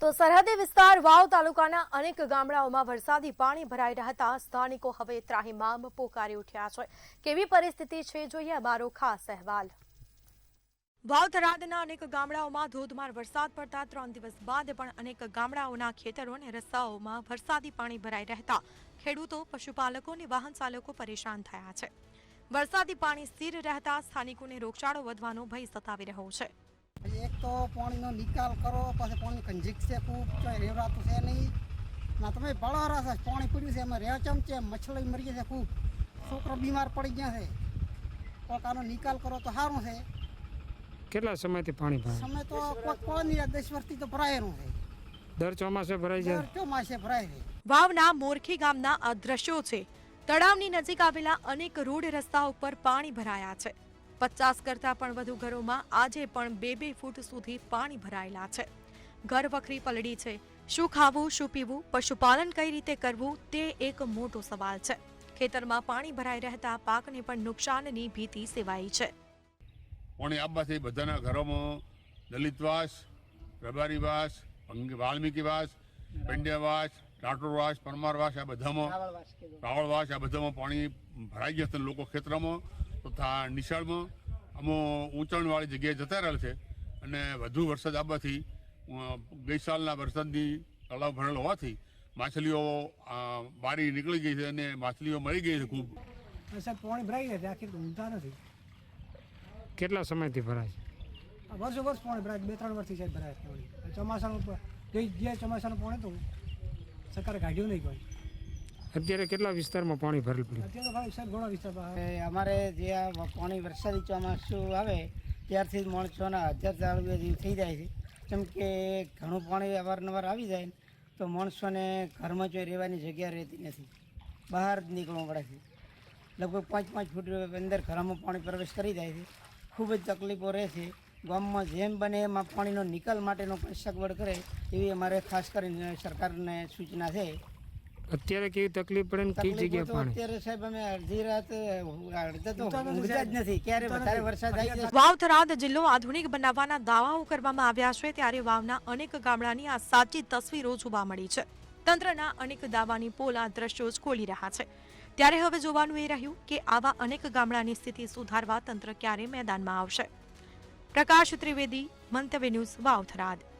તો સરહદી વિસ્તાર વાવ તાલુકાના અનેક ગામડાઓમાં વરસાદી પાણી ભરાઈ રહેતા સ્થાનિકો હવે ત્રાહિમામ પોકારી ઉઠ્યા છે। કેવી પરિસ્થિતિ છે જોઈએ અમારો ખાસ અહેવાલ। વાવ થરાદના અનેક ગામડાઓમાં ધોધમાર વરસાદ પડતા 3 દિવસ બાદ પણ અનેક ગામડાઓના ખેતરો અને રસ્તાઓમાં વરસાદી પાણી ભરાઈ રહેતા ખેડૂતો, પશુપાલકો અને વાહન ચાલકો પરેશાન થયા છે। વરસાદી પાણી સ્થિર રહેતા સ્થાનિકોને રોગચાળો વધવાનો ભય સતાવી રહ્યો છે। एक तो पानी निकाल करो पास पानी कंजिक से खूब रेवरा तो से नहीं ना तुम्हें बड़ा रहा पानी पड़ी से रेव चमचे मछली मरी से खूब छोकरा बीमार पड़ी गया है और निकाल करो तो हारू से કેટલા સમયથી પાણી ભરાય? समय तो कोई 10 વર્ષથી તો ભરાયેલું છે। દર ચોમાસે ભરાઈ જાય? દર ચોમાસે ભરાય છે। વાવના મોરખી ગામના આ દ્રશ્યો છે। તળાવની નજીક આવેલા અનેક રોડ રસ્તા ઉપર પાણી ભરાયા છે। 50 કરતા પણ વધુ ઘરોમાં આજે પણ 2-2 ફૂટ સુધી પાણી ભરાયેલા છે। ઘર વખરી પલળી છે। શું ખાવું, શું પીવું, પશુપાલન કઈ રીતે કરવું તે એક મોટો સવાલ છે। ખેતરમાં પાણી ભરાઈ રહેતા પાકને પણ નુકસાનની ભીતિ સેવાઈ છે। પાણી આવવાથી બધાના ઘરોમાં દલિતવાસ, રબારીવાસ, વાલ્મીકીવાસ, પંડ્યાવાસ, રાઠોડવાસ, પરમારવાસ આ બધામાં રાવળવાસ આ બધામાં પાણી ભરાઈ ગયા છે। લોકો ખેતરમાં તથા નિશાળમાં અમુક ઊંચાણવાળી જગ્યાએ જતા રહેલ છે અને વધુ વરસાદ આવવાથી ગઈ સાલના વરસાદની તળાવ ભરેલ હોવાથી માછલીઓ બારી નીકળી ગઈ છે અને માછલીઓ મરી ગઈ છે ખૂબ। સાહેબ પાણી ભરાઈ ગયા છે આખી ઊંઘતા નથી। કેટલા સમયથી ભરાય છે? વર્ષો વર્ષ પાણી ભરાય 2-3 વર્ષથી સાહેબ ભરાય છે પાણી। ચોમાસાનું જે ચોમાસાનું પાણી તો સરકારે કાઢ્યું નહીં કોઈ। અત્યારે કેટલા વિસ્તારમાં પાણી ભરેલ પડ્યું? અત્યારે તો ભાઈ સાહેબ ઘણા વિસ્તારમાં અમારે જે આ પાણી વરસાદી ચોમાસું આવે ત્યારથી જ માણસોના 1000 જેવું થઈ જાય છે। જેમ કે ઘણું પાણી અવારનવાર આવી જાય તો માણસોને ઘરમાં જો રહેવાની જગ્યા રહેતી નથી, બહાર જ નીકળવું પડે છે। લગભગ 5-5 ફૂટ અંદર ઘરમાં પાણી પ્રવેશ કરી જાય છે। ખૂબ જ તકલીફો રહે છે। ગામમાં જેમ બને એમાં પાણીનો નિકાલ માટેનો પણ સગવડ કરે એવી અમારે ખાસ કરીને સરકારને સૂચના છે। અત્યારે કેવી તકલીફ પડે ને કઈ જગ્યાએ પાણી? અત્યારે સાહેબ અમે અડધી રાત અડધા તો ઊંઘતા જ નથી, ક્યારે વધારે વરસાદ આવી જાય। વાવ થરાદ જિલ્લો આધુનિક બનાવવાના દાવાઓ કરવામાં આવ્યા છે ત્યારે વાવના અનેક ગામડાની આ સાચી તસવીરો જોવા મળી છે। તંત્રના અનેક દાવાની પોલ આ દ્રશ્યો જ ખોલી રહ્યા છે। ત્યારે હવે જોવાનું એ રહ્યું કે આવા અનેક ગામડાની સ્થિતિ સુધારવા તંત્ર ક્યારે મેદાનમાં આવશે। પ્રકાશ ત્રિવેદી, મંતવ્ય ન્યૂઝ, વાવ થરાદ।